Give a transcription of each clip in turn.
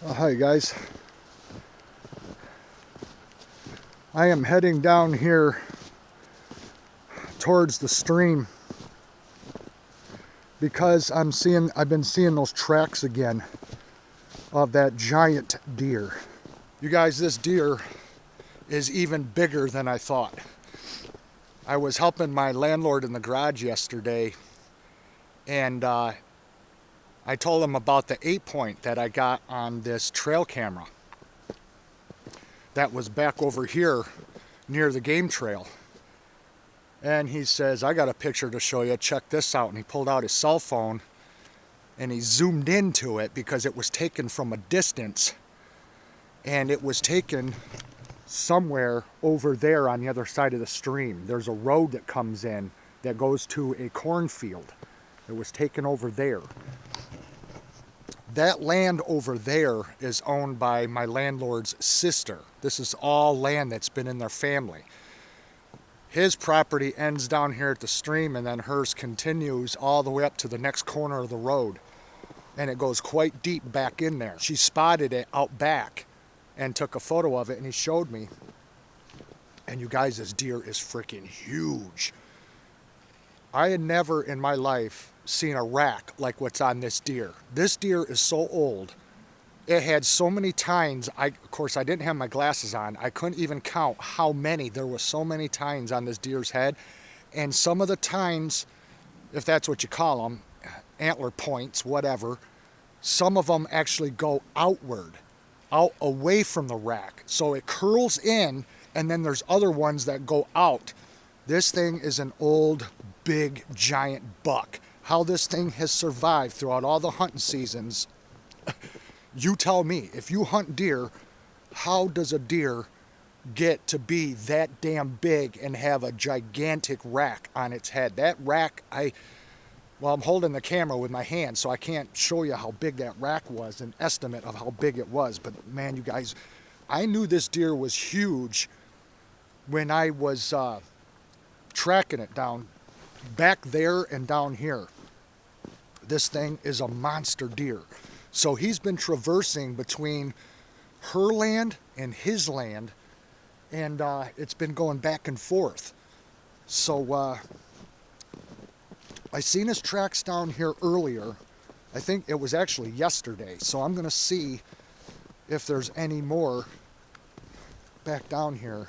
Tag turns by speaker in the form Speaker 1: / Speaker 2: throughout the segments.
Speaker 1: Hi guys, I am heading down here towards the stream because I've been seeing those tracks again of that giant deer. You guys, this deer is even bigger than I thought. I was helping my landlord in the garage yesterday, and I told him about the 8-point that I got on this trail camera that was back over here near the game trail. And he says, I got a picture to show you, check this out. And he pulled out his cell phone and he zoomed into it because it was taken from a distance. And it was taken somewhere over there on the other side of the stream. There's a road that comes in that goes to a cornfield. It was taken over there. That land over there is owned by my landlord's sister. This is all land that's been in their family. His property ends down here at the stream, and then hers continues all the way up to the next corner of the road. And it goes quite deep back in there. She spotted it out back and took a photo of it, and he showed me. And you guys, this deer is freaking huge. I had never in my life seen a rack like what's on this deer. This deer is so old. It had so many tines. Of course, I didn't have my glasses on. I couldn't even count how many. There was so many tines on this deer's head. And some of the tines, if that's what you call them, antler points, whatever, some of them actually go outward, out away from the rack. So it curls in, and then there's other ones that go out. This thing is an old, big, giant buck. How this thing has survived throughout all the hunting seasons, you tell me. If you hunt deer, how does a deer get to be that damn big and have a gigantic rack on its head? That rack, I'm holding the camera with my hand, so I can't show you how big that rack was, an estimate of how big it was. But man, you guys, I knew this deer was huge when I was tracking it down back there and down here. This thing is a monster deer. So he's been traversing between her land and his land, and it's been going back and forth. So I seen his tracks down here earlier. I think it was actually yesterday. So I'm gonna see if there's any more back down here.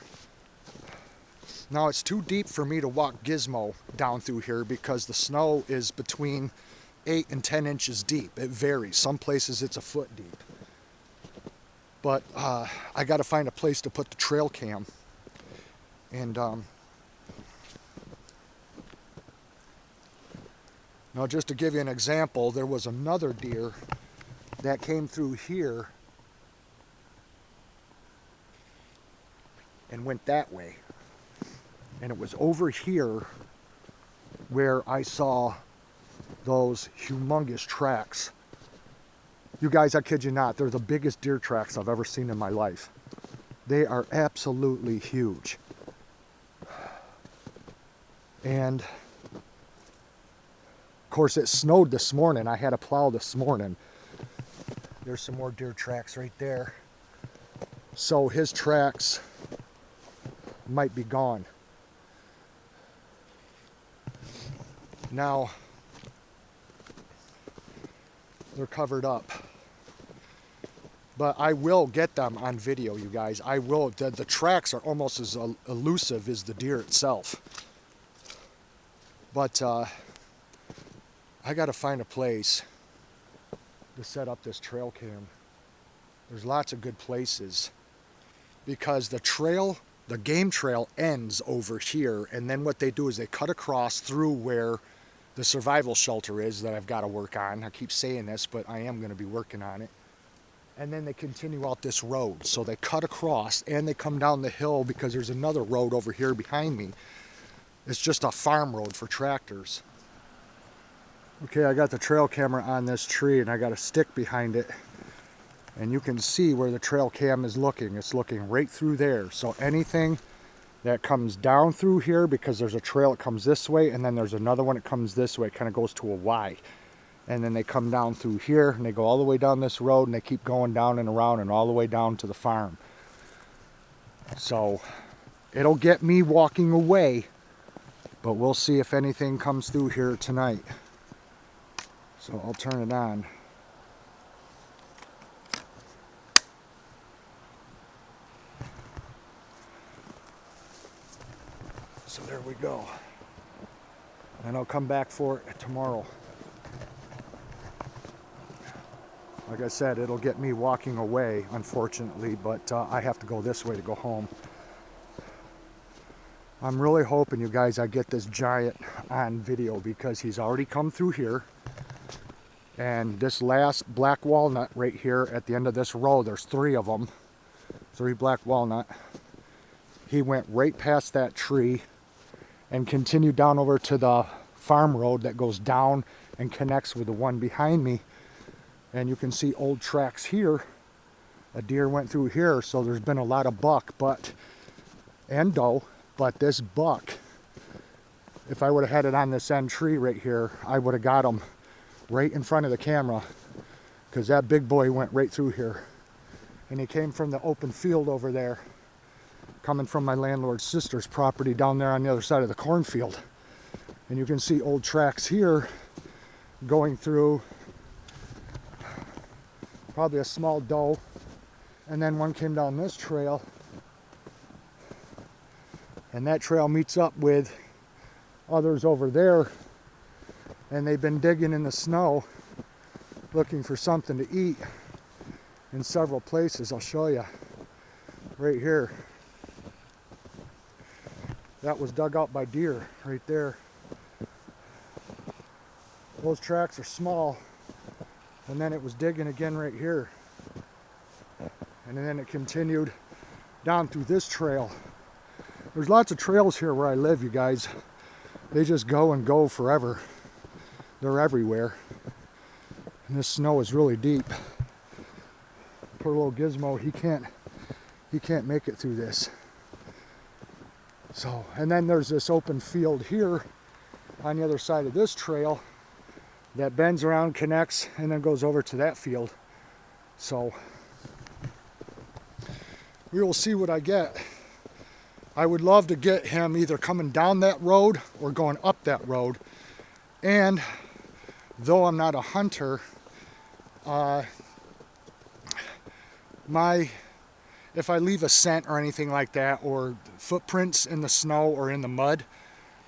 Speaker 1: Now it's too deep for me to walk Gizmo down through here because the snow is between 8 and 10 inches deep. It varies. Some places it's a foot deep. But I got to find a place to put the trail cam. And now just to give you an example, there was another deer that came through here and went that way. And it was over here where I saw those humongous tracks. You guys, I kid you not, they're the biggest deer tracks I've ever seen in my life. They are absolutely huge. And of course it snowed this morning. I had a plow this morning. There's some more deer tracks right there. So his tracks might be gone. Now, they're covered up. But I will get them on video, you guys. I will. The tracks are almost as elusive as the deer itself. But I got to find a place to set up this trail cam. There's lots of good places because the game trail ends over here, and then what they do is they cut across through where the survival shelter is that I've got to work on. I keep saying this, but I am going to be working on it. And then they continue out this road. So they cut across and they come down the hill because there's another road over here behind me. It's just a farm road for tractors. Okay, I got the trail camera on this tree and I got a stick behind it. And you can see where the trail cam is looking. It's looking right through there. So anything that comes down through here, because there's a trail that comes this way and then there's another one that comes this way, it kind of goes to a Y. and then they come down through here and they go all the way down this road and they keep going down and around and all the way down to the farm. So it'll get me walking away, but we'll see if anything comes through here tonight. So I'll turn it on. So there we go. And I'll come back for it tomorrow. Like I said, it'll get me walking away, unfortunately, but I have to go this way to go home. I'm really hoping, you guys, I get this giant on video, because he's already come through here. And this last black walnut right here at the end of this row, there's 3 of them. 3 black walnut. He went right past that tree and continued down over to the farm road that goes down and connects with the one behind me. And you can see old tracks here. A deer went through here, so there's been a lot of buck and doe. But this buck, if I would have had it on this end tree right here, I would have got him right in front of the camera, because that big boy went right through here. And he came from the open field over there, coming from my landlord's sister's property down there on the other side of the cornfield. And you can see old tracks here going through, probably a small doe, and then one came down this trail, and that trail meets up with others over there, and they've been digging in the snow looking for something to eat in several places. I'll show you right here. That was dug out by deer right there. Those tracks are small. And then it was digging again right here. And then it continued down through this trail. There's lots of trails here where I live, you guys. They just go and go forever. They're everywhere. And this snow is really deep. Poor little Gizmo, he can't make it through this. So, and then there's this open field here on the other side of this trail that bends around, connects, and then goes over to that field. So we will see what I get. I would love to get him either coming down that road or going up that road. And though I'm not a hunter, if I leave a scent or anything like that, or footprints in the snow or in the mud,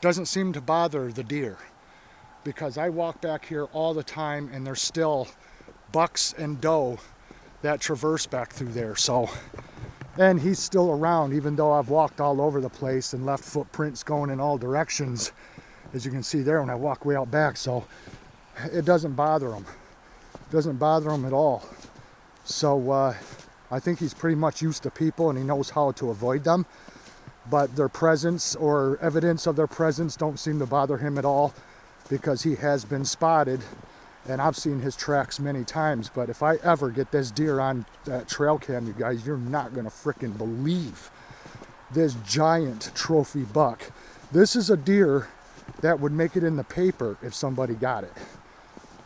Speaker 1: doesn't seem to bother the deer. Because I walk back here all the time and there's still bucks and doe that traverse back through there. So, and he's still around, even though I've walked all over the place and left footprints going in all directions, as you can see there when I walk way out back. So it doesn't bother him. It doesn't bother him at all. So I think he's pretty much used to people and he knows how to avoid them. But their presence or evidence of their presence don't seem to bother him at all, because he has been spotted and I've seen his tracks many times. But if I ever get this deer on that trail cam, you guys, you're not gonna freaking believe this giant trophy buck. This is a deer that would make it in the paper if somebody got it.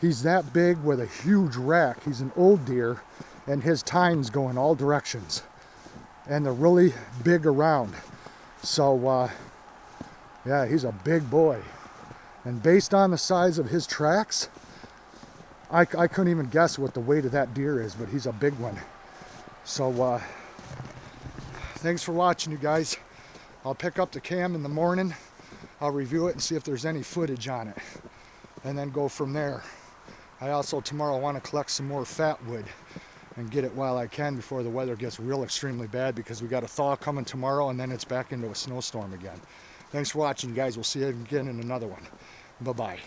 Speaker 1: He's that big with a huge rack. He's an old deer and his tines go in all directions. And they're really big around. So yeah, he's a big boy. And based on the size of his tracks, I couldn't even guess what the weight of that deer is, but he's a big one. So thanks for watching, you guys. I'll pick up the cam in the morning. I'll review it and see if there's any footage on it, and then go from there. I also tomorrow want to collect some more fat wood and get it while I can before the weather gets real extremely bad, because we got a thaw coming tomorrow and then it's back into a snowstorm again. Thanks for watching, guys. We'll see you again in another one. Bye-bye.